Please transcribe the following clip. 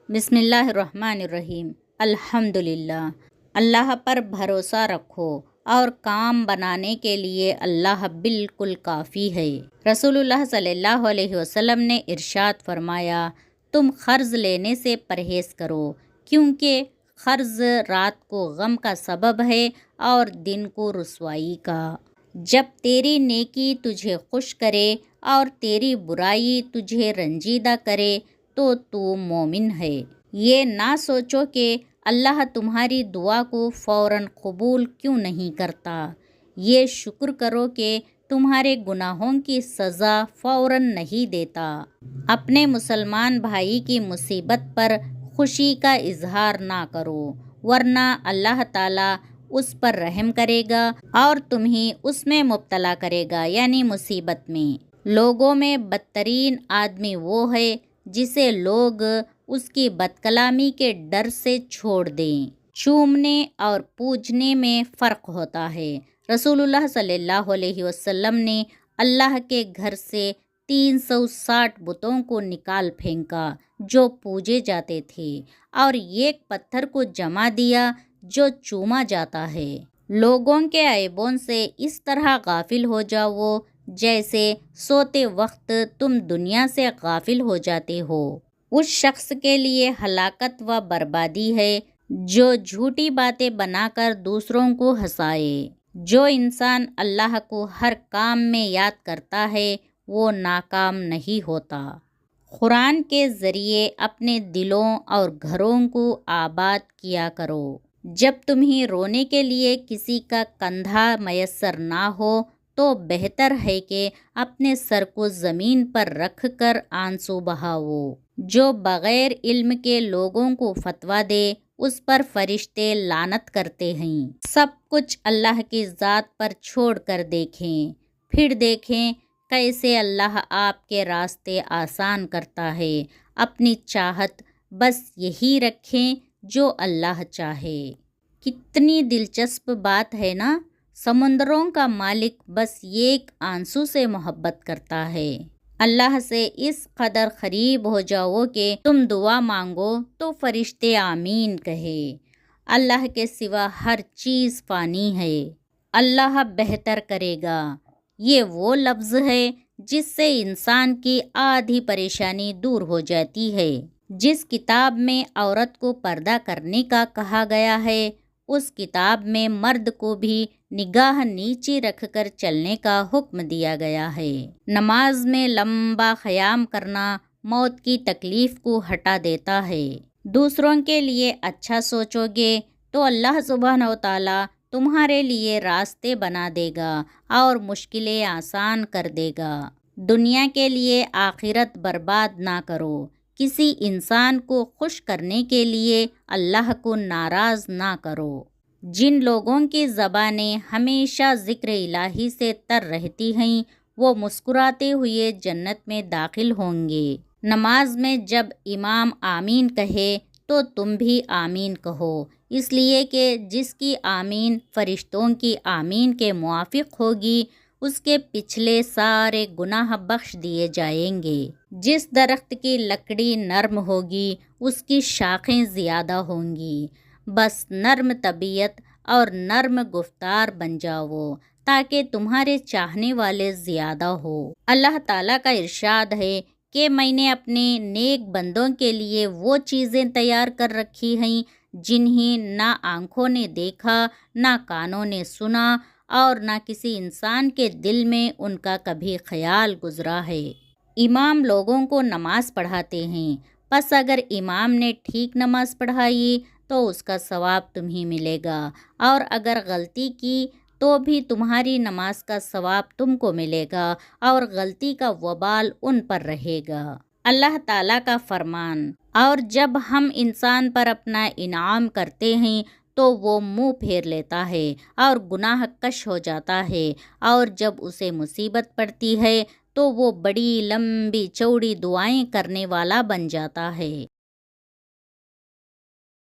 بسم اللہ الرحمن الرحیم۔ الحمدللہ، اللہ پر بھروسہ رکھو اور کام بنانے کے لیے اللہ بالکل کافی ہے۔ رسول اللہ صلی اللہ علیہ وسلم نے ارشاد فرمایا، تم قرض لینے سے پرہیز کرو، کیونکہ قرض رات کو غم کا سبب ہے اور دن کو رسوائی کا۔ جب تیری نیکی تجھے خوش کرے اور تیری برائی تجھے رنجیدہ کرے تو مومن ہے۔ یہ نہ سوچو کہ اللہ تمہاری دعا کو فوراً قبول کیوں نہیں کرتا، یہ شکر کرو کہ تمہارے گناہوں کی سزا فوراً نہیں دیتا۔ اپنے مسلمان بھائی کی مصیبت پر خوشی کا اظہار نہ کرو، ورنہ اللہ تعالیٰ اس پر رحم کرے گا اور تمہیں اس میں مبتلا کرے گا، یعنی مصیبت میں۔ لوگوں میں بدترین آدمی وہ ہے جسے لوگ اس کی بدکلامی کے ڈر سے چھوڑ دیں۔ چومنے اور پوجنے میں فرق ہوتا ہے۔ رسول اللہ صلی اللہ علیہ وسلم نے اللہ کے گھر سے 360 بتوں کو نکال پھینکا جو پوجے جاتے تھے، اور ایک پتھر کو جما دیا جو چوما جاتا ہے۔ لوگوں کے عیبوں سے اس طرح غافل ہو جاؤ جیسے سوتے وقت تم دنیا سے غافل ہو جاتے ہو۔ اس شخص کے لیے ہلاکت و بربادی ہے جو جھوٹی باتیں بنا کر دوسروں کو ہنسائے۔ جو انسان اللہ کو ہر کام میں یاد کرتا ہے وہ ناکام نہیں ہوتا۔ قرآن کے ذریعے اپنے دلوں اور گھروں کو آباد کیا کرو۔ جب تمہیں رونے کے لیے کسی کا کندھا میسر نہ ہو تو بہتر ہے کہ اپنے سر کو زمین پر رکھ کر آنسو بہاؤ۔ جو بغیر علم کے لوگوں کو فتویٰ دے اس پر فرشتے لعنت کرتے ہیں۔ سب کچھ اللہ کی ذات پر چھوڑ کر دیکھیں، پھر دیکھیں کیسے اللہ آپ کے راستے آسان کرتا ہے۔ اپنی چاہت بس یہی رکھیں جو اللہ چاہے۔ کتنی دلچسپ بات ہے نا؟ سمندروں کا مالک بس ایک آنسو سے محبت کرتا ہے۔ اللہ سے اس قدر قریب ہو جاؤ کہ تم دعا مانگو تو فرشتے آمین کہے۔ اللہ کے سوا ہر چیز فانی ہے، اللہ بہتر کرے گا۔ یہ وہ لفظ ہے جس سے انسان کی آدھی پریشانی دور ہو جاتی ہے۔ جس کتاب میں عورت کو پردہ کرنے کا کہا گیا ہے، اس کتاب میں مرد کو بھی نگاہ نیچی رکھ کر چلنے کا حکم دیا گیا ہے۔ نماز میں لمبا قیام کرنا موت کی تکلیف کو ہٹا دیتا ہے۔ دوسروں کے لیے اچھا سوچو گے تو اللہ سبحانہ و تعالیٰ تمہارے لیے راستے بنا دے گا اور مشکلیں آسان کر دے گا۔ دنیا کے لیے آخرت برباد نہ کرو۔ کسی انسان کو خوش کرنے کے لیے اللہ کو ناراض نہ کرو۔ جن لوگوں کی زبانیں ہمیشہ ذکر الہی سے تر رہتی ہیں وہ مسکراتے ہوئے جنت میں داخل ہوں گے۔ نماز میں جب امام آمین کہے تو تم بھی آمین کہو، اس لیے کہ جس کی آمین فرشتوں کی آمین کے موافق ہوگی اس کے پچھلے سارے گناہ بخش دیے جائیں گے۔ جس درخت کی لکڑی نرم ہوگی اس کی شاخیں زیادہ ہوں گی۔ بس نرم طبیعت اور نرم گفتار بن جاؤ تاکہ تمہارے چاہنے والے زیادہ ہو۔ اللہ تعالیٰ کا ارشاد ہے کہ میں نے اپنے نیک بندوں کے لیے وہ چیزیں تیار کر رکھی ہیں جنہیں نہ آنکھوں نے دیکھا، نہ کانوں نے سنا اور نہ کسی انسان کے دل میں ان کا کبھی خیال گزرا ہے۔ امام لوگوں کو نماز پڑھاتے ہیں، پس اگر امام نے ٹھیک نماز پڑھائی تو اس کا ثواب تمہیں ملے گا، اور اگر غلطی کی تو بھی تمہاری نماز کا ثواب تم کو ملے گا اور غلطی کا وبال ان پر رہے گا۔ اللہ تعالیٰ کا فرمان، اور جب ہم انسان پر اپنا انعام کرتے ہیں تو وہ منہ پھیر لیتا ہے اور گناہ کش ہو جاتا ہے، اور جب اسے مصیبت پڑتی ہے تو وہ بڑی لمبی چوڑی دعائیں کرنے والا بن جاتا ہے۔